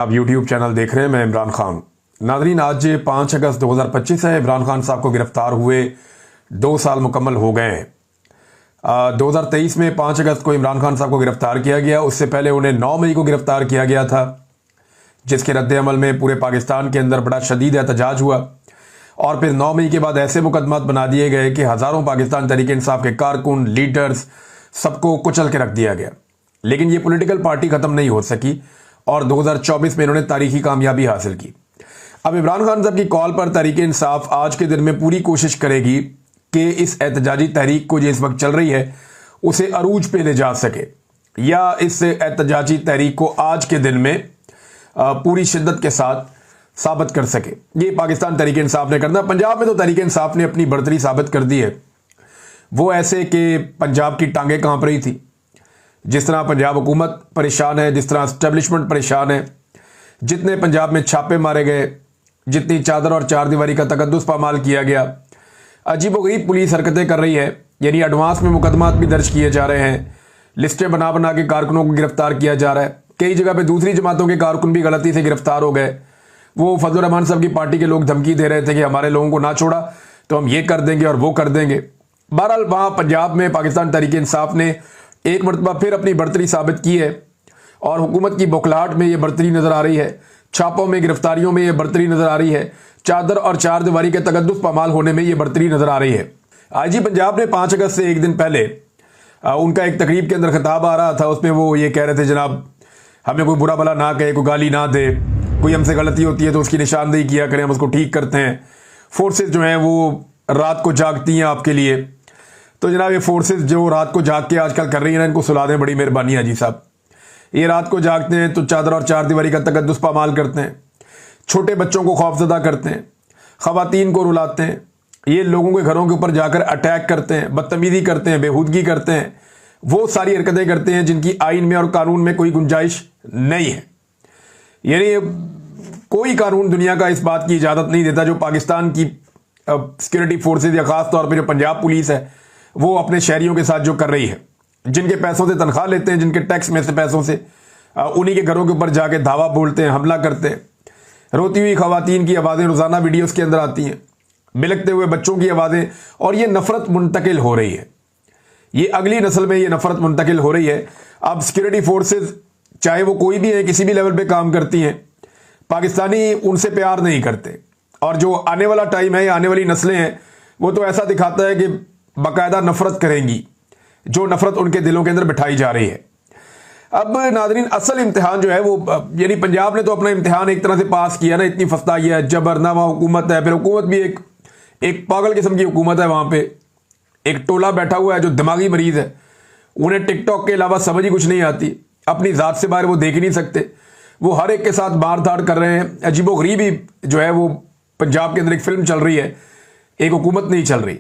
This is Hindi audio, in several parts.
आप YouTube चैनल देख रहे हैं। मैं इमरान खान। नादरीन, आज 5 अगस्त 2025 है। इमरान खान साहब को गिरफ्तार हुए 2 साल मुकम्मल हो गए हैं। 2023 में 5 अगस्त को इमरान खान साहब को गिरफ्तार किया गया। उससे पहले उन्हें 9 मई को गिरफ्तार किया गया था, जिसके रद्द-ए-अमल में पूरे पाकिस्तान के अंदर बड़ा शदीद एहतजाज हुआ। और फिर 9 मई के बाद ऐसे मुकदमात बना दिए गए कि हज़ारों पाकिस्तान तहरीक इंसाफ के कारकुन, लीडर्स, सबको कुचल के रख दिया गया। लेकिन ये पॉलिटिकल पार्टी ख़त्म नहीं हो सकी और 2024 में इन्होंने तारीखी कामयाबी हासिल की। अब इमरान खान साहब की कॉल पर तहरीक इंसाफ आज के दिन में पूरी कोशिश करेगी कि इस एहतजाजी तहरीक को जो इस वक्त चल रही है उसे अरूज पे ले जा सके, या इस एहतजाजी तहरीक को आज के दिन में पूरी शिद्दत के साथ साबित कर सके। ये पाकिस्तान तहरीक इंसाफ ने करना। पंजाब में तो तहरीक इंसाफ ने अपनी बढ़तरी साबित कर दी है। वो ऐसे कि पंजाब की टांगें कांप रही थी। जिस तरह पंजाब हुकूमत परेशान है, जिस तरह एस्टेब्लिशमेंट परेशान है, जितने पंजाब में छापे मारे गए, जितनी चादर और चारदीवारी का तकद्दुस पामाल किया गया, अजीबोगरीब पुलिस हरकतें कर रही है। यानी एडवांस में मुकदमात भी दर्ज किए जा रहे हैं, लिस्टें बना बना के कारकुनों को गिरफ्तार किया जा रहा है। कई जगह पे दूसरी जमातों के कारकुन भी गलती से गिरफ्तार हो गए। वो फजल रहमान साहब की पार्टी के लोग धमकी दे रहे थे कि हमारे लोगों को ना छोड़ा तो हम ये कर देंगे और वो कर देंगे। बहरहाल वहाँ पंजाब में पाकिस्तान तहरीक इंसाफ ने एक मरतबा फिर अपनी बढ़तरी साबित की है और हुकूमत की बौखलाहट में ये बढ़तरी नजर आ रही है, छापों में, गिरफ्तारियों में ये बढ़तरी नजर आ रही है, चादर और चारदीवारी के तकद्दुस पामाल होने में ये बढ़तरी नजर आ रही है। आईजी पंजाब ने 5 अगस्त से एक दिन पहले उनका एक तकरीब के अंदर खिताब आ रहा था। उसमें वो ये कह रहे थे, जनाब हमें कोई बुरा भला ना कहे, कोई गाली ना दे, कोई हमसे गलती होती है तो उसकी निशानदेही किया करें, हम उसको ठीक करते हैं। फोर्सेज जो हैं वो रात को जागती हैं आपके लिए। तो जनाब ये फोर्सेज जो रात को जाग के आजकल कर रही है ना, इनको सुला दें, बड़ी मेहरबानी है जी साहब। ये रात को जागते हैं तो चादर और चारदीवारी का तकद्दुस पामाल करते हैं, छोटे बच्चों को खौफजदा करते हैं, खवातीन को रुलाते हैं, ये लोगों के घरों के ऊपर जाकर अटैक करते हैं, बदतमीजी करते हैं, बेहूदगी करते हैं। वो सारी हरकतें करते हैं जिनकी आइन में और कानून में कोई गुंजाइश नहीं है। यानी कोई कानून दुनिया का इस बात की इजाज़त नहीं देता जो पाकिस्तान की सिक्योरिटी फोर्सेज या ख़ास तौर पर जो पंजाब पुलिस है वो अपने शहरियों के साथ जो कर रही है, जिनके पैसों से तनख्वाह लेते हैं, जिनके टैक्स में से पैसों से, उन्हीं के घरों के ऊपर जाके धावा बोलते हैं, हमला करते हैं। रोती हुई खवातीन की आवाज़ें रोज़ाना वीडियोस के अंदर आती हैं, बिलखते हुए बच्चों की आवाज़ें, और ये नफ़रत मुंतकिल हो रही है। ये अगली नस्ल में ये नफ़रत मुंतकिल हो रही है। अब सिक्योरिटी फोर्सेज चाहे वो कोई भी है, किसी भी लेवल पे काम करती हैं, पाकिस्तानी उनसे प्यार नहीं करते। और जो आने वाला टाइम है, आने वाली नस्लें हैं, वो तो ऐसा दिखाता है कि बाकायदा नफरत करेंगी, जो नफरत उनके दिलों के अंदर बिठाई जा रही है। अब नादरीन, असल इम्तिहान जो है वो, यानी पंजाब ने तो अपना इम्तिहान एक तरह से पास किया ना। इतनी फस्ताई है, जबरना वहाँ हुकूमत है, फिर हुकूमत भी एक पागल किस्म की हुकूमत है। वहाँ पे एक टोला बैठा हुआ है जो दिमागी मरीज है, उन्हें टिकटॉक के अलावा समझ ही कुछ नहीं आती, अपनी ज़ात से बाहर वो देख ही नहीं सकते, वो हर एक के साथ मार धाड़ कर रहे हैं। अजीबोगरीबी जो है वो पंजाब के अंदर एक फिल्म चल रही है, एक हुकूमत नहीं चल रही,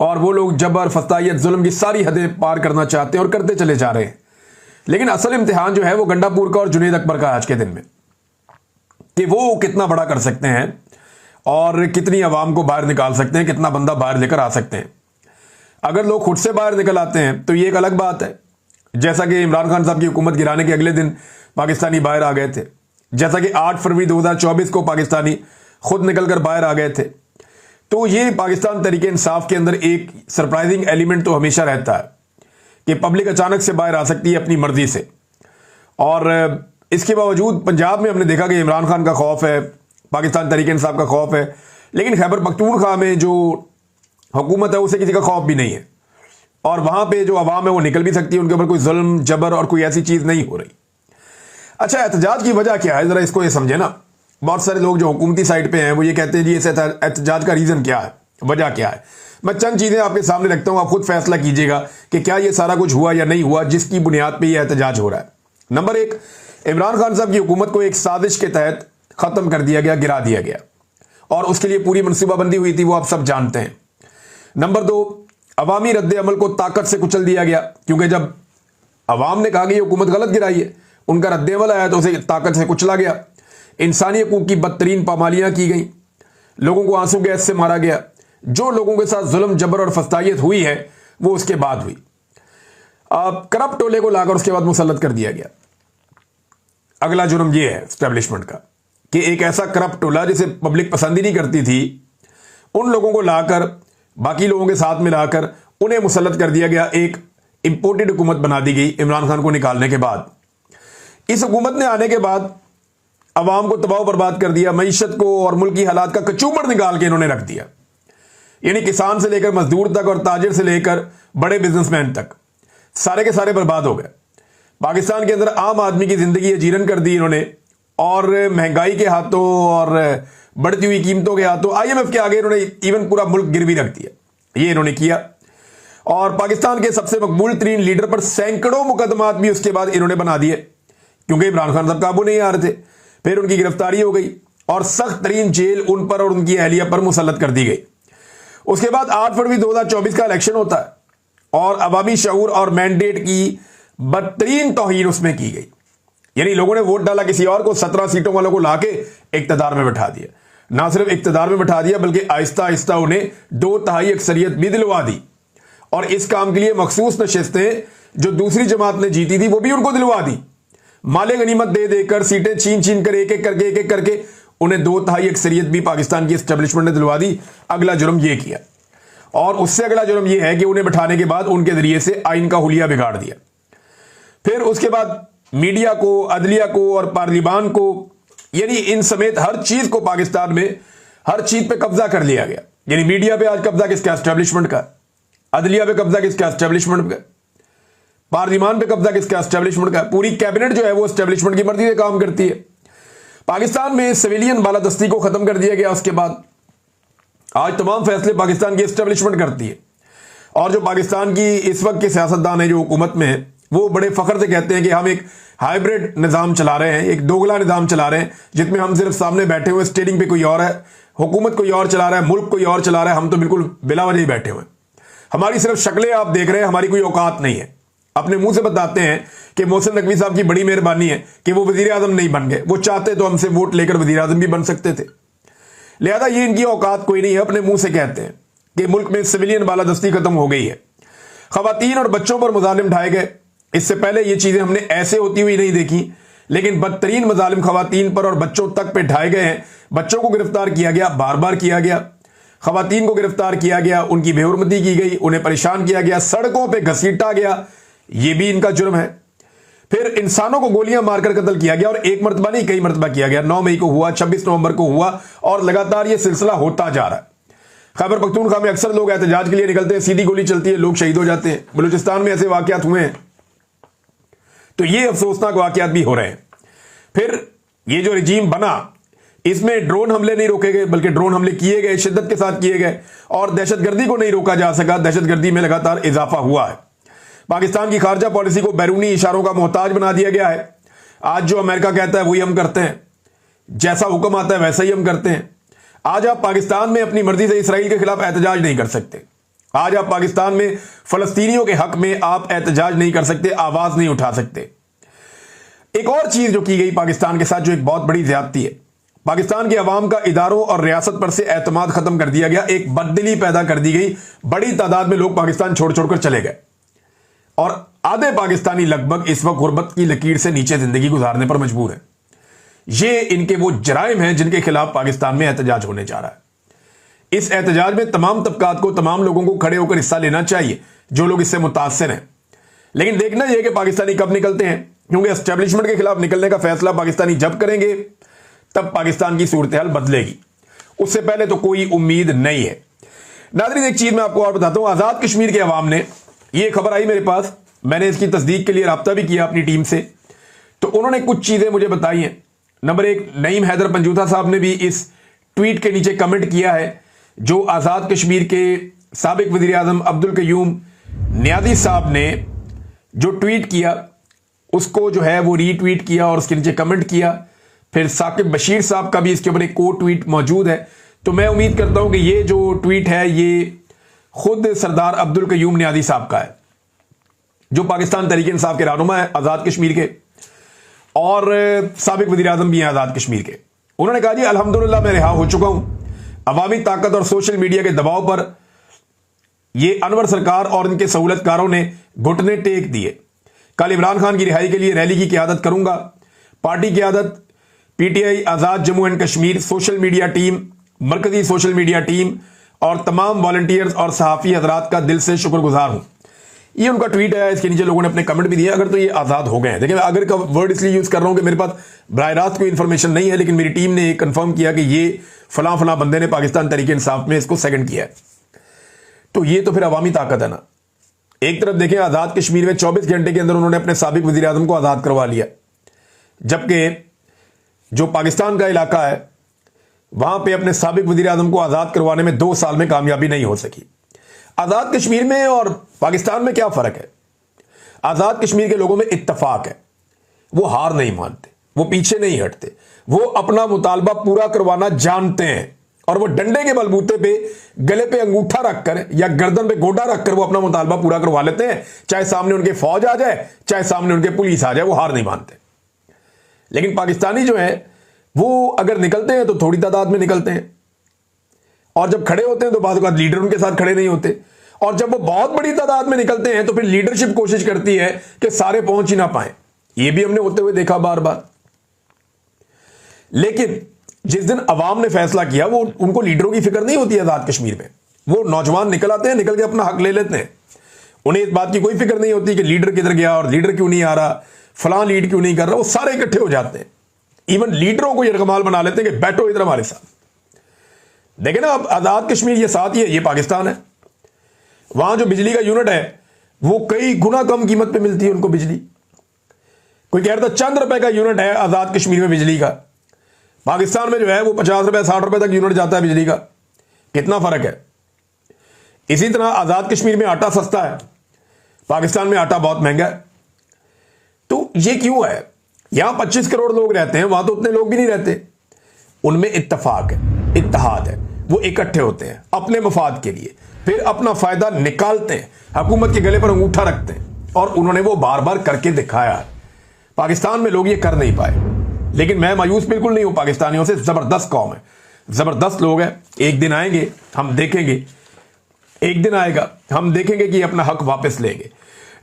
और वो लोग जबर, फस्तायत, जुल्म की सारी हदें पार करना चाहते हैं और करते चले जा रहे हैं। लेकिन असल इम्तिहान जो है वो गंडापुर का और जुनैद अकबर का आज के दिन में, कि वो कितना बड़ा कर सकते हैं और कितनी आवाम को बाहर निकाल सकते हैं, कितना बंदा बाहर लेकर आ सकते हैं। अगर लोग खुद से बाहर निकल आते हैं तो ये एक अलग बात है। जैसा कि इमरान खान साहब की हुकूमत गिराने के अगले दिन पाकिस्तानी बाहर आ गए थे, जैसा कि 8 फरवरी 2024 को पाकिस्तानी खुद निकलकर बाहर आ गए थे। तो ये पाकिस्तान तहरीक इंसाफ के अंदर एक सरप्राइजिंग एलिमेंट तो हमेशा रहता है कि पब्लिक अचानक से बाहर आ सकती है अपनी मर्जी से। और इसके बावजूद पंजाब में हमने देखा कि इमरान खान का खौफ है, पाकिस्तान तहरीक इंसाफ का खौफ है, लेकिन खैबर पख्तूनख्वा में जो हुकूमत है उसे किसी का खौफ भी नहीं है। और वहाँ पे जो अवाम है वो निकल भी सकती है, उनके ऊपर कोई जुल्म, जबर और कोई ऐसी चीज़ नहीं हो रही। अच्छा, एहतजाज की वजह क्या है, ज़रा इसको ये समझे ना। बहुत सारे लोग जो हुकूमती साइड पे हैं वो ये कहते हैं जी इस एहतजाज का रीज़न क्या है, वजह क्या है। मैं चंद चीज़ें आपके सामने रखता हूँ, आप खुद फैसला कीजिएगा कि क्या ये सारा कुछ हुआ या नहीं हुआ जिसकी बुनियाद पे ये एहतजाज हो रहा है। नंबर 1, इमरान खान साहब की हुकूमत को एक साजिश के तहत ख़त्म कर दिया गया, गिरा दिया गया, और उसके लिए पूरी मनसूबाबंदी हुई थी, वो आप सब जानते हैं। नंबर 2, अवामी रद्द अमल को ताकत से कुचल दिया गया, क्योंकि जब अवाम ने कहा कि ये हुकूमत गलत गिराई है, उनका रद्द अमल आया तो उसे ताकत से कुचला गया। इंसानी हकूक की बदतरीन पामालियाँ की गई, लोगों को आंसू गैस से मारा गया। जो लोगों के साथ जुल्म, जबर और फस्तायत हुई है वो उसके बाद हुई। करप्ट टोले को लाकर उसके बाद मुसल्लत कर दिया गया। अगला जुर्म यह है एस्टेब्लिशमेंट का कि एक ऐसा करप्ट टोला जिसे पब्लिक पसंद ही नहीं करती थी, उन लोगों को लाकर बाकी लोगों के साथ मिलाकर उन्हें मुसल्लत कर दिया गया। एक इंपोर्टेड हुकूमत बना दी गई इमरान खान को निकालने के बाद। इस हुकूमत ने आने के बाद अवाम को तबाह बर्बाद कर दिया, मईशत को और मुल्क की हालात का कचूमर निकाल के इन्होंने रख दिया। यानी किसान से लेकर मजदूर तक और ताजिर से लेकर बड़े बिजनेसमैन तक सारे के सारे बर्बाद हो गए। पाकिस्तान के अंदर आम आदमी की जिंदगी अजीरन कर दी इन्होंने, और महंगाई के हाथों और बढ़ती हुई कीमतों के हाथों IMF के आगे इन्होंने इवन पूरा मुल्क गिरवी रख दिया। ये इन्होंने किया, और पाकिस्तान के सबसे मकबूल तरीन लीडर पर सैकड़ों मुकदमात भी उसके बाद इन्होंने बना दिए, क्योंकि इमरान खान साहब काबू नहीं आ रहे थे। फिर उनकी गिरफ्तारी हो गई और सख्त तरीन जेल उन पर और उनकी अहलिया पर मुसल्लत कर दी गई। उसके बाद 8 फरवरी 2024 का इलेक्शन होता है और अवामी शऊर और मैंडेट की बदतरीन तौहीन उसमें की गई। यानी लोगों ने वोट डाला किसी और को, 17 सीटों वालों को लाके इक्तदार में बैठा दिया। ना सिर्फ इक्तदार में बैठा दिया बल्कि आहिस्ता आहिस्ता उन्हें 2/3 अक्सरियत भी दिलवा दी, और इस काम के लिए मखसूस नशिस्तें जो दूसरी जमात ने जीती थी वो भी उनको दिलवा दी। माले गनीमत दे देकर सीटें छीन छीन कर एक एक करके उन्हें 2/3 अक्सरियत भी पाकिस्तान की एस्टेब्लिशमेंट ने दिलवा दी। अगला जुर्म यह किया, और उससे अगला जुर्म यह है कि उन्हें बैठाने के बाद उनके जरिए से आइन का हुलिया बिगाड़ दिया। फिर उसके बाद मीडिया को, अदलिया को और पार्लिमान को, यानी इन समेत हर चीज को पाकिस्तान में हर चीज पे कब्जा कर लिया गया। यानी मीडिया पे आज कब्जा किसका? एस्टेब्लिशमेंट का। अदलिया पे कब्जा किसका? एस्टेब्लिशमेंट का। पार्लिमान पे कब्जा किसका? एस्टेब्लिशमेंट का। पूरी कैबिनेट जो है वो एस्टेब्लिशमेंट की मर्जी से काम करती है। पाकिस्तान में सिविलियन बालादस्ती को खत्म कर दिया गया। उसके बाद आज तमाम फैसले पाकिस्तान की एस्टेब्लिशमेंट करती है, और जो पाकिस्तान की इस वक्त के सियासतदान है जो हुकूमत में है, वो बड़े फख्र से कहते हैं कि हम एक हाइब्रिड निज़ाम चला रहे हैं, एक दोगला निज़ाम चला रहे हैं, जिसमें हम सिर्फ सामने बैठे हुए, स्टीयरिंग पे कोई और है, हुकूमत कोई और चला रहा है, मुल्क कोई और चला रहा है, हम तो बिल्कुल बिला वजह ही बैठे हुए हैं। हमारी सिर्फ शक्लें आप देख रहे हैं, हमारी कोई औकात नहीं है। अपने मुंह से बताते हैं कि मोहसिन नकवी साहब की बड़ी मेहरबानी है कि वो वजीर आजम नहीं बन गए, वो चाहते तो हमसे वोट लेकर वजीर आजम भी बन सकते थे। लिहाजा ये इनकी औकात कोई नहीं है, अपने मुंह से कहते हैं कि मुल्क में सिविलियन बालादस्ती खत्म हो गई है, खवातीन और बच्चों पर मजालिम ढाए गए। इससे पहले ये चीजें हमने ऐसे होती हुई नहीं देखी, लेकिन बदतरीन मजालिम खवातीन पर और बच्चों तक पे ढाए गए हैं। बच्चों को गिरफ्तार किया गया, बार बार किया गया, खवातीन को गिरफ्तार किया गया, उनकी बेहुरमती की गई, उन्हें परेशान किया गया, सड़कों पर घसीटा गया, यह भी इनका जुर्म है। फिर इंसानों को गोलियां मारकर कत्ल किया गया, और एक मरतबा नहीं कई मरतबा किया गया। 9 मई को हुआ, 26 नवंबर को हुआ, और लगातार यह सिलसिला होता जा रहा है। खैबर पख्तूनख्वा में अक्सर लोग एहतजाज के लिए निकलते हैं, सीधी गोली चलती है, लोग शहीद हो जाते हैं। बलूचिस्तान में ऐसे वाकयात हुए हैं, तो ये अफसोसनाक वाकयात भी हो रहे हैं। फिर ये जो रिजीम बना, इसमें ड्रोन हमले नहीं रोके गए, बल्कि ड्रोन हमले किए गए, शिद्दत के साथ किए गए, और दहशतगर्दी को नहीं रोका जा सका। दहशतगर्दी में लगातार इजाफा हुआ है। पाकिस्तान की खारजा पॉलिसी को बैरूनी इशारों का मोहताज बना दिया गया है। आज जो अमेरिका कहता है वही हम करते हैं, जैसा हुक्म आता है वैसा ही हम करते हैं। आज आप पाकिस्तान में अपनी मर्जी से इसराइल के खिलाफ एहतजाज नहीं कर सकते। आज आप पाकिस्तान में फलस्तीनियों के हक में आप एहतजाज नहीं कर सकते, आवाज नहीं उठा सकते। एक और चीज जो की गई पाकिस्तान के साथ, जो एक बहुत बड़ी ज्यादती है, पाकिस्तान के अवाम का इदारों और रियासत पर से एतमाद खत्म कर दिया गया। एक बददिली पैदा कर दी गई। बड़ी तादाद में लोग पाकिस्तान छोड़ छोड़कर चले गए, और आधे पाकिस्तानी लगभग इस वक्त गुर्बत की लकीर से नीचे जिंदगी गुजारने पर मजबूर है। ये इनके वो जराइम हैं जिनके खिलाफ पाकिस्तान में एहतजाज होने जा रहा है। इस एहतजाज में तमाम तबकात को, तमाम लोगों को खड़े होकर हिस्सा लेना चाहिए जो लोग इससे मुतासिर हैं। लेकिन देखना यह कि पाकिस्तानी कब निकलते हैं, क्योंकि एस्टेब्लिशमेंट के खिलाफ निकलने का फैसला पाकिस्तानी जब करेंगे तब पाकिस्तान की सूरत हाल बदलेगी। उससे पहले तो कोई उम्मीद नहीं है। नाज़रीन, एक चीज मैं आपको और बताता हूं। आजाद कश्मीर के अवाम ने, ये खबर आई मेरे पास, मैंने इसकी तस्दीक के लिए राब्ता भी किया अपनी टीम से, तो उन्होंने कुछ चीजें मुझे बताई हैं। नंबर 1, नईम हैदर पंजूथा साहब ने भी इस ट्वीट के नीचे कमेंट किया है, जो आजाद कश्मीर के साबिक वजीर आजम अब्दुल कयूम नियाज़ी साहब ने जो ट्वीट किया उसको जो है वो रीट्वीट किया और उसके नीचे कमेंट किया। फिर साकिब बशीर साहब का भी इसके ऊपर एक कोट ट्वीट मौजूद है। तो मैं उम्मीद करता हूं कि ये जो ट्वीट है ये खुद सरदार अब्दुल कयूम नियाज़ी साहब का है, जो पाकिस्तान तहरीक इंसाफ के रहनुमा है आजाद कश्मीर के, और साबिक वजीर आजम भी हैं आजाद कश्मीर के। उन्होंने कहा, जी अल्हम्दुलिल्लाह मैं रिहा हो चुका हूं। अवामी ताकत और सोशल मीडिया के दबाव पर यह अनवर सरकार और इनके सहूलतकारों ने घुटने टेक दिए। कल इमरान खान की रिहाई के लिए रैली की क़यादत करूंगा। पार्टी की आदत, PTI, Azad Jammu and Kashmir social media team, मरकजी सोशल मीडिया टीम और तमाम वॉलंटियर्स और सहाफ़ी हजरात का दिल से शुक्रगुजार हूं। ये उनका ट्वीट है, इसके नीचे लोगों ने अपने कमेंट भी दिए। अगर तो ये आज़ाद हो गए हैं, देखिए अगर का वर्ड इसलिए यूज़ कर रहा हूं कि मेरे पास बराह रास्त कोई इन्फॉर्मेशन नहीं है, लेकिन मेरी टीम ने कंफर्म किया कि ये फलां फलां बंदे ने पाकिस्तान तहरीक इंसाफ में इसको सेकंड किया है। तो ये तो फिर अवामी ताकत है ना। एक तरफ देखें, आज़ाद कश्मीर में 24 घंटे के अंदर उन्होंने अपने साबिक वज़ीर आज़म को आज़ाद करवा लिया, जबकि जो पाकिस्तान का इलाका है वहां पे अपने साबिक वज़ीर आज़म को आज़ाद करवाने में 2 साल में कामयाबी नहीं हो सकी। आज़ाद कश्मीर में और पाकिस्तान में क्या फ़र्क है? आज़ाद कश्मीर के लोगों में इत्तफाक है, वो हार नहीं मानते, वो पीछे नहीं हटते, वो अपना मुतालबा पूरा करवाना जानते हैं और वो डंडे के बलबूते पे गले पे अंगूठा रखकर या गर्दन पे गोडा रखकर वो अपना मुतालबा पूरा करवा लेते हैं, चाहे सामने उनके फौज आ जाए, चाहे सामने उनके पुलिस आ जाए, वो हार नहीं मानते। लेकिन पाकिस्तानी जो है वो अगर निकलते हैं तो थोड़ी तादाद में निकलते हैं, और जब खड़े होते हैं तो बाद में लीडर उनके साथ खड़े नहीं होते, और जब वो बहुत बड़ी तादाद में निकलते हैं तो फिर लीडरशिप कोशिश करती है कि सारे पहुंच ही ना पाए। ये भी हमने होते हुए देखा बार बार। लेकिन जिस दिन अवाम ने फैसला किया, वो उनको लीडरों की फिक्र नहीं होती आजाद कश्मीर में। वो नौजवान निकल आते हैं, निकल के अपना हक ले लेते हैं। उन्हें इस बात की कोई फिक्र नहीं होती कि लीडर किधर गया और लीडर क्यों नहीं आ रहा, फलां लीड क्यों नहीं कर रहा। वो सारे इकट्ठे हो जाते हैं, इवन लीडरों को यरगमाल बना लेते हैं कि बैठो इधर हमारे साथ। देखें ना, अब आजाद कश्मीर ये साथ ही है, ये पाकिस्तान है। वहां जो बिजली का यूनिट है वो कई गुना कम कीमत पे मिलती है उनको बिजली। कोई कह रहा था चंद रुपए का यूनिट है आजाद कश्मीर में बिजली का, पाकिस्तान में जो है वो 50 रुपए 60 रुपए तक यूनिट जाता है बिजली का। कितना फर्क है। इसी तरह आजाद कश्मीर में आटा सस्ता है, पाकिस्तान में आटा बहुत महंगा है। तो ये क्यों है? यहां 25 करोड़ लोग रहते हैं, वहां तो उतने लोग भी नहीं रहते। उनमें इत्तफाक है, इत्तेहाद है, वो इकट्ठे होते हैं अपने मफाद के लिए, फिर अपना फायदा निकालते हैं, हुकूमत के गले पर अंगूठा रखते हैं, और उन्होंने वो बार बार करके दिखाया है। पाकिस्तान में लोग ये कर नहीं पाए, लेकिन मैं मायूस बिल्कुल नहीं हूं पाकिस्तानियों से। जबरदस्त कौम है, जबरदस्त लोग हैं। एक दिन आएंगे, हम देखेंगे, एक दिन आएगा हम देखेंगे कि अपना हक वापस लेंगे।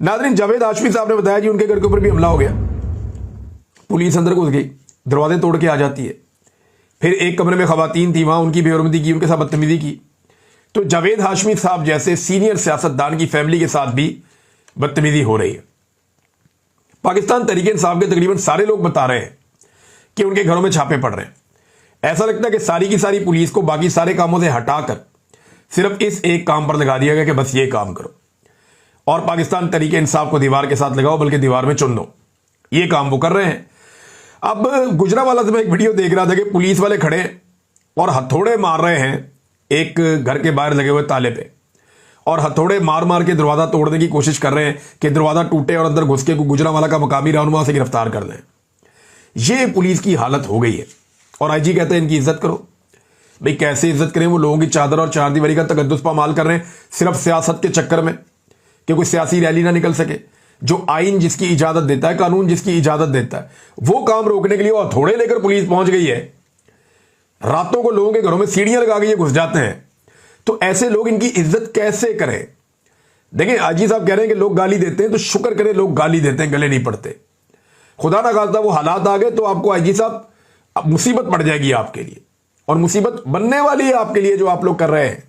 नाज़रीन, जावेद हाशमी साहब ने बताया जी उनके घर के ऊपर भी हमला हो गया, पुलिस अंदर घुस गई, दरवाजे तोड़ के आ जाती है। फिर एक कमरे में खवातीन थी, वहां उनकी बेहरमती की, उनके साथ बदतमीजी की। तो जावेद हाशमी साहब जैसे सीनियर सियासतदान की फैमिली के साथ भी बदतमीजी हो रही है। पाकिस्तान तहरीक इंसाफ के तकरीबन सारे लोग बता रहे हैं कि उनके घरों में छापे पड़ रहे हैं। ऐसा लगता है कि सारी की सारी पुलिस को बाकी सारे कामों से हटाकर सिर्फ इस एक काम पर लगा दिया गया कि बस ये काम करो, और पाकिस्तान तहरीक इंसाफ को दीवार के साथ लगाओ, बल्कि दीवार में चुन दो। ये काम वो कर रहे हैं। अब गुजरावाला से मैं एक वीडियो देख रहा था कि पुलिस वाले खड़े और हथौड़े मार रहे हैं एक घर के बाहर लगे हुए ताले पे, और हथौड़े मार मार के दरवाजा तोड़ने की कोशिश कर रहे हैं कि दरवाजा टूटे और अंदर घुस के गुजरावाला का मकामी रहनुमा से गिरफ्तार कर लें। ये पुलिस की हालत हो गई है। और आईजी कहते हैं इनकी इज्जत करो। भाई कैसे इज्जत करें? वो लोगों की चादर और चारदीवारी का तकद्दुस पामाल कर रहे हैं सिर्फ सियासत के चक्कर में, कि कोई सियासी रैली ना निकल सके। जो आइन जिसकी इजाजत देता है, कानून जिसकी इजाजत देता है, वो काम रोकने के लिए और थोड़े लेकर पुलिस पहुंच गई है। रातों को लोगों के घरों में सीढ़ियां लगा के ये घुस जाते हैं। तो ऐसे लोग इनकी इज्जत कैसे करें? देखिए, आईजी साहब कह रहे हैं कि लोग गाली देते हैं, तो शुक्र करें लोग गाली देते हैं, गले नहीं पड़ते। खुदा ना खास्ता वो हालात आ गए तो आपको आईजी साहब मुसीबत पड़ जाएगी आपके लिए, और मुसीबत बनने वाली है आपके लिए जो आप लोग कर रहे हैं।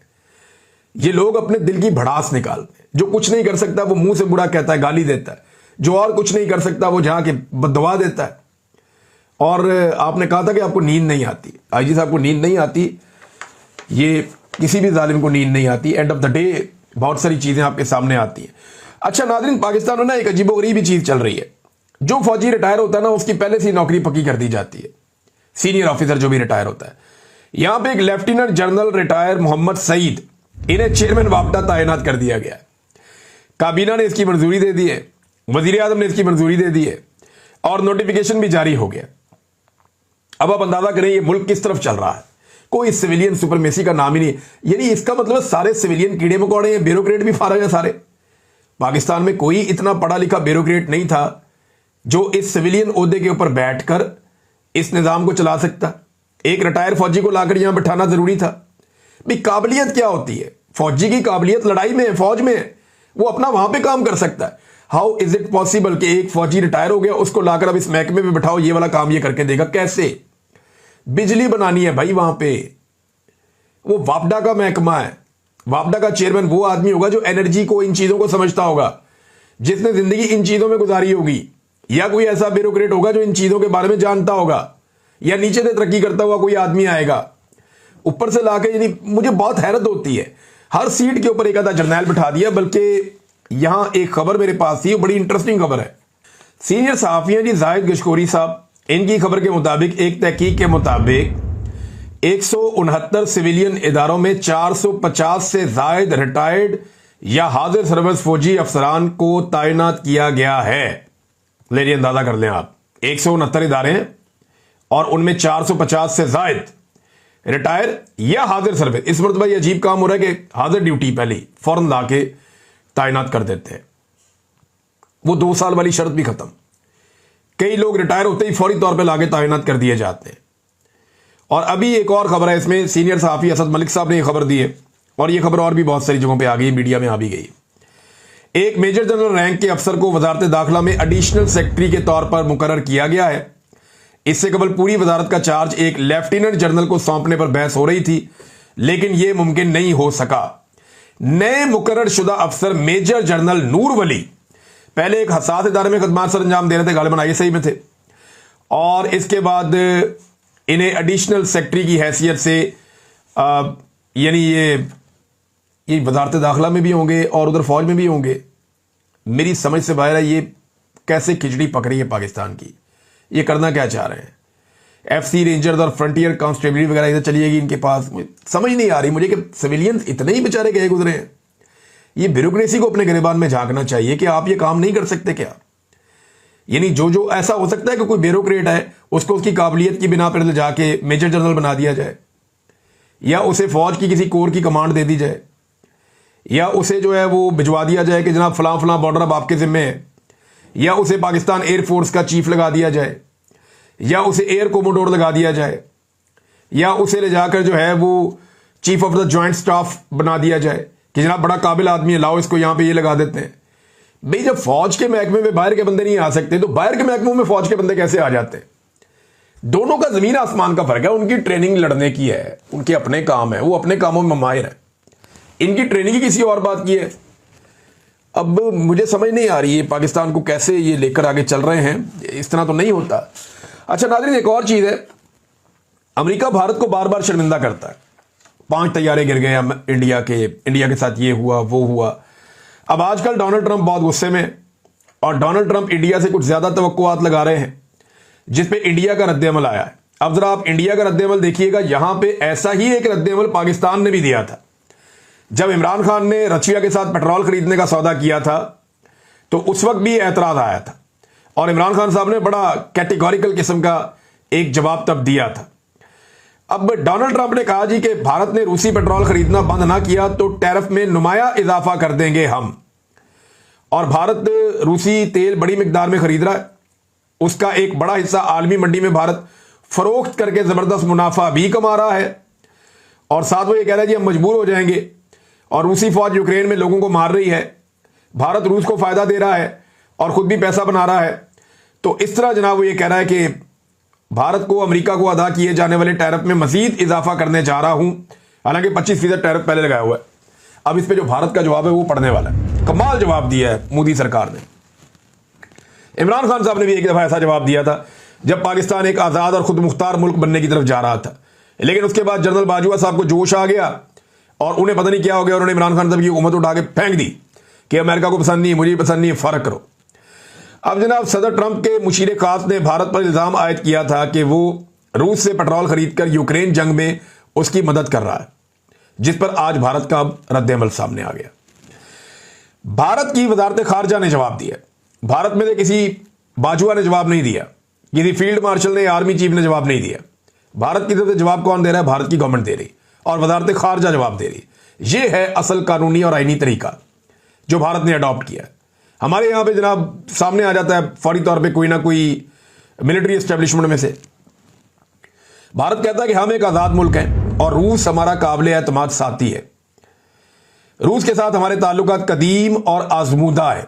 ये लोग अपने दिल की भड़ास निकालते हैं। जो कुछ नहीं कर सकता वो मुंह से बुरा कहता है, गाली देता है। जो और कुछ नहीं कर सकता वो जहां के बददुआ देता है। और आपने कहा था कि आपको नींद नहीं आती, आईजी साहब को नींद नहीं आती, ये किसी भी जालिम को नींद नहीं आती। एंड ऑफ द डे बहुत सारी चीजें आपके सामने आती हैं। अच्छा नाज़रीन, पाकिस्तान में ना एक अजीबोगरीब ही चीज चल रही है। जो फौजी रिटायर होता है ना, उसकी पहले से नौकरी पक्की कर दी जाती है। सीनियर ऑफिसर जो भी रिटायर होता है, यहां पे एक lieutenant general retire Mohammad Saeed, इन्हें चेयरमैन वापडा तैनात कर दिया गया। काबीना ने इसकी मंजूरी दे दी है, वजीर आजम ने इसकी मंजूरी दे दी है, और नोटिफिकेशन भी जारी हो गया। अब आप अंदाजा करें ये मुल्क किस तरफ चल रहा है। कोई सिविलियन सुपरमेसी का नाम ही नहीं। यानी इसका मतलब सारे सिविलियन कीड़े मकोड़े हैं, ब्यूरोक्रेट भी फारग है सारे। पाकिस्तान में कोई इतना पढ़ा लिखा ब्यूरोक्रेट नहीं था जो इस सिविलियन ओहदे के ऊपर बैठकर इस निजाम को चला सकता। एक रिटायर फौजी को लाकर यहां बिठाना जरूरी था। भाई काबिलियत क्या होती है? फौजी की काबिलियत लड़ाई में है, फौज में है, वो अपना वहां पे काम कर सकता है। हाउ इज इट पॉसिबल कि एक फौजी रिटायर हो गया, उसको लाकर अब इस महकमे में बिठाओ, ये वाला काम ये करके देगा? कैसे? बिजली बनानी है भाई वहां पे, वो वापडा का महकमा है, वापडा का चेयरमैन वो आदमी होगा जो एनर्जी को, इन चीजों को समझता होगा, जिसने जिंदगी इन चीजों में गुजारी होगी, या कोई ऐसा ब्यूरोक्रेट होगा जो इन चीजों के बारे में जानता होगा, या नीचे से तरक्की करता हुआ कोई आदमी आएगा ऊपर से लाके। यानी मुझे बहुत हैरत होती है, हर सीट के ऊपर एक आधा जर्नैल बिठा दिया। बल्कि यहां एक खबर मेरे पास थी, बड़ी इंटरेस्टिंग खबर है। सीनियर सहाफी हैं जी जाहिद गशकोरी साहब, इनकी खबर के मुताबिक, एक तहकीक के मुताबिक 169 सिविलियन इदारों में 450 से जायद रिटायर्ड या हाजिर सर्विस फौजी अफसरान को तैनात किया गया है। ले अंदाजा कर लें आप, 169 इदारे हैं और उनमें 450 से जायद रिटायर या हाजिर सर्विस। इस मरतबा ये अजीब काम हो रहा है कि हाजिर ड्यूटी पहले फौरन ला के तैनात कर देते हैं, वो 2 साल वाली शर्त भी खत्म। कई लोग रिटायर होते ही फौरी तौर पे लाके तैनात कर दिए जाते हैं। और अभी एक और खबर है इसमें, सीनियर सहाफी असद मलिक साहब ने यह खबर दी है, और यह खबर और भी बहुत सारी जगहों पे आ गई, मीडिया में आ भी गई। एक मेजर जनरल रैंक के अफसर को वजारत दाखिला में एडिशनल सेक्रेटरी के तौर पर मुकर्रर किया गया है। इससे कबल पूरी वजारत का चार्ज एक लेफ्टिनेंट जनरल को सौंपने पर बहस हो रही थी, लेकिन यह मुमकिन नहीं हो सका। नए मुकर्रर शुदा अफसर मेजर जनरल नूर वली पहले एक हसास इदारे में खदमात सर अंजाम दे रहे थे, गालिबन ISI में थे, और इसके बाद इन्हें एडिशनल सेक्रेटरी की हैसियत से यानी ये वजारत दाखिला में भी होंगे और उधर फौज में भी होंगे। मेरी समझ से बाहर है ये कैसे खिचड़ी पक रही है पाकिस्तान की, ये करना क्या चाह रहे हैं? FC रेंजर्स और फ्रंटियर कांस्टेबल वगैरह इधर चलिएगी इनके पास। समझ नहीं आ रही मुझे कि सिविलियंस इतने ही बेचारे गए गुजरे हैं। ये ब्यूरोक्रेसी को अपने गिरबान में झांकना चाहिए कि आप ये काम नहीं कर सकते क्या? यानी जो ऐसा हो सकता है कि कोई ब्यूरोक्रेट है उसको उसकी काबिलियत की बिना पर ले जाके मेजर जनरल बना दिया जाए, या उसे फौज की किसी कोर की कमांड दे दी जाए, या उसे जो है वो भिजवा दिया जाए कि जनाब फलां फलां बॉर्डर अब आपके जिम्मे है, या उसे पाकिस्तान एयरफोर्स का चीफ लगा दिया जाए, या उसे एयर कोमोडोर लगा दिया जाए, या उसे ले जाकर जो है वो chief of the joint staff बना दिया जाए कि जनाब बड़ा काबिल आदमी है, लाओ इसको यहां पे ये लगा देते हैं। भाई जब फौज के महकमे में बाहर के बंदे नहीं आ सकते तो बाहर के महकमों में फौज के बंदे कैसे आ जाते हैं? दोनों का जमीन आसमान का फर्क है। उनकी ट्रेनिंग लड़ने की है, उनके अपने काम है, वो अपने कामों में माहिर है। इनकी ट्रेनिंग ही किसी और बात की है। अब मुझे समझ नहीं आ रही है पाकिस्तान को कैसे ये लेकर आगे चल रहे हैं, इस तरह तो नहीं होता। अच्छा नाज़रीन, एक और चीज है, अमेरिका भारत को बार बार शर्मिंदा करता है। 5 तैयारे गिर गए इंडिया के साथ, ये हुआ वो हुआ। अब आजकल डोनाल्ड ट्रंप बहुत गुस्से में, और डोनाल्ड ट्रंप इंडिया से कुछ ज्यादा तवक्कुआत लगा रहे हैं जिसपे इंडिया का रद्देअमल आया है। अब जरा आप इंडिया का रद्देअमल देखिएगा, यहां पे ऐसा ही एक रद्देअमल पाकिस्तान ने भी दिया था। जब इमरान खान ने रशिया के साथ पेट्रोल खरीदने का सौदा किया था तो उस वक्त भी एतराज आया था, और इमरान खान साहब ने बड़ा कैटेगोरिकल किस्म का एक जवाब तब दिया था। अब डोनाल्ड ट्रंप ने कहा जी कि भारत ने रूसी पेट्रोल खरीदना बंद ना किया तो टैरिफ में नुमाया इजाफा कर देंगे हम। और भारत रूसी तेल बड़ी मिकदार में खरीद रहा है, उसका एक बड़ा हिस्सा आलमी मंडी में भारत फरोख्त करके जबरदस्त मुनाफा भी कमा रहा है। और साथ वो ये कह रहा है जी हम मजबूर हो जाएंगे, और रूसी फौज यूक्रेन में लोगों को मार रही है, भारत रूस को फायदा दे रहा है और खुद भी पैसा बना रहा है। तो इस तरह जनाब वो ये कह रहा है कि भारत को अमेरिका को अदा किए जाने वाले टैरिफ में मजीद इजाफा करने जा रहा हूं, हालांकि 25% टैरिफ पहले लगाया हुआ है। अब इस पे जो भारत का जवाब है वो पड़ने वाला है। कमाल जवाब दिया है मोदी सरकार ने। इमरान खान साहब ने भी एक दफा ऐसा जवाब दिया था जब पाकिस्तान एक आजाद और खुद मुख्तार मुल्क बनने की तरफ जा रहा था, लेकिन उसके बाद जनरल बाजवा साहब को जोश आ गया और उन्हें पता नहीं क्या हो गया, उन्होंने इमरान खान साहब की हुकूमत उठा के फेंक दी कि अमेरिका को पसंद नहीं, मुझे पसंद नहीं, फर्क करो। अब जनाब सदर ट्रंप के मुशीर खास ने भारत पर इल्जाम आयद किया था कि वो रूस से पेट्रोल खरीदकर यूक्रेन जंग में उसकी मदद कर रहा है, जिस पर आज भारत का रद्देअमल सामने आ गया। भारत की वजारत खारजा ने जवाब दिया। भारत में से किसी बाजुआ ने जवाब नहीं दिया, किसी फील्ड मार्शल ने, आर्मी चीफ ने जवाब नहीं दिया। भारत की तरफ से जवाब कौन दे रहा है? भारत की गवर्नमेंट दे रही, और वजारत खारजा जवाब दे रही। यह है असल कानूनी और आईनी तरीका जो भारत ने अडॉप्ट किया है। हमारे यहां पे जनाब सामने आ जाता है फौरी तौर पे कोई ना कोई मिलिट्री एस्टेब्लिशमेंट में से। भारत कहता है कि हम एक आजाद मुल्क हैं और रूस हमारा काबिल एतमाद साथी है। रूस के साथ हमारे ताल्लुकात कदीम और आजमूदा है।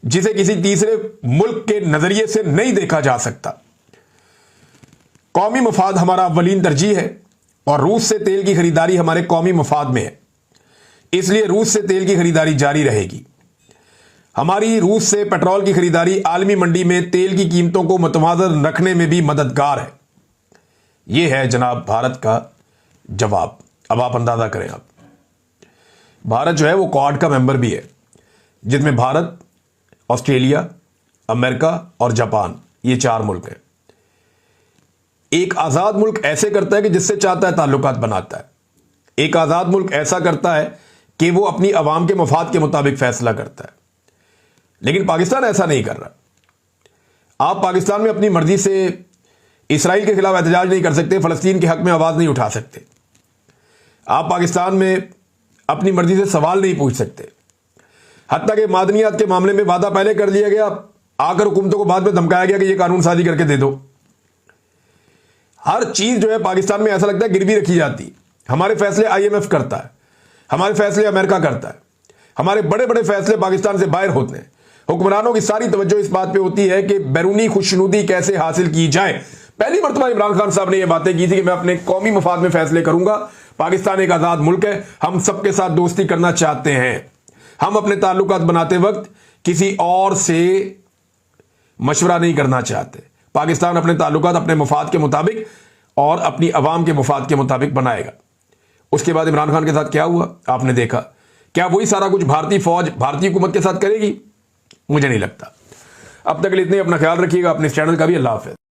जिसे किसी तीसरे मुल्क के नजरिए से नहीं देखा जा सकता। कौमी मफाद हमारा अव्वलीन तरजीह है और रूस से तेल की खरीदारी हमारे कौमी मफाद में है, इसलिए रूस से तेल की खरीदारी जारी रहेगी। हमारी रूस से पेट्रोल की खरीदारी आलमी मंडी में तेल की कीमतों को मुतवाज़न रखने में भी मददगार है। यह है जनाब भारत का जवाब। अब आप अंदाजा करें, आप भारत जो है वो क्वाड का मेंबर भी है, जिसमें भारत, ऑस्ट्रेलिया, अमेरिका और जापान, ये 4 मुल्क हैं। एक आजाद मुल्क ऐसे करता है कि जिससे चाहता है ताल्लुकात बनाता है। एक आजाद मुल्क ऐसा करता है कि वो अपनी अवाम के मफाद के मुताबिक फैसला करता है। लेकिन पाकिस्तान ऐसा नहीं कर रहा। आप पाकिस्तान में अपनी मर्जी से इसराइल के खिलाफ एहतजाज नहीं कर सकते, फलस्तीन के हक में आवाज नहीं उठा सकते। आप पाकिस्तान में अपनी मर्जी से सवाल नहीं पूछ सकते। हत्ता के मादनियात के मामले में वादा पहले कर लिया गया, आकर हुकूमतों को बाद में धमकाया गया कि यह कानून साजी करके दे दो। हर चीज जो है पाकिस्तान में ऐसा लगता है गिरवी रखी जाती। हमारे फैसले IMF करता है, हमारे फैसले अमेरिका करता है, हमारे बड़े बड़े फैसले पाकिस्तान से बाहर होते हैं। हुक्मरानों की सारी तवज्जो इस बात पे होती है कि बैरूनी खुशनुदी कैसे हासिल की जाए। पहली मर्तबा इमरान खान साहब ने यह बातें की थी कि मैं अपने कौमी मफाद में फैसले करूंगा। पाकिस्तान एक आजाद मुल्क है, हम सबके साथ दोस्ती करना चाहते हैं। हम अपने ताल्लुकात बनाते वक्त किसी और से मशवरा नहीं करना चाहते। पाकिस्तान अपने ताल्लुकात अपने मफाद के मुताबिक और अपनी अवाम के मफाद के मुताबिक बनाएगा। उसके बाद इमरान खान के साथ क्या हुआ आपने देखा। क्या वही सारा कुछ भारतीय फौज भारतीय हुकूमत के साथ करेगी? मुझे नहीं लगता। अब तक के लिए इतने, अपना ख्याल रखिएगा, अपने इस चैनल का भी। अल्लाह हाफिज़।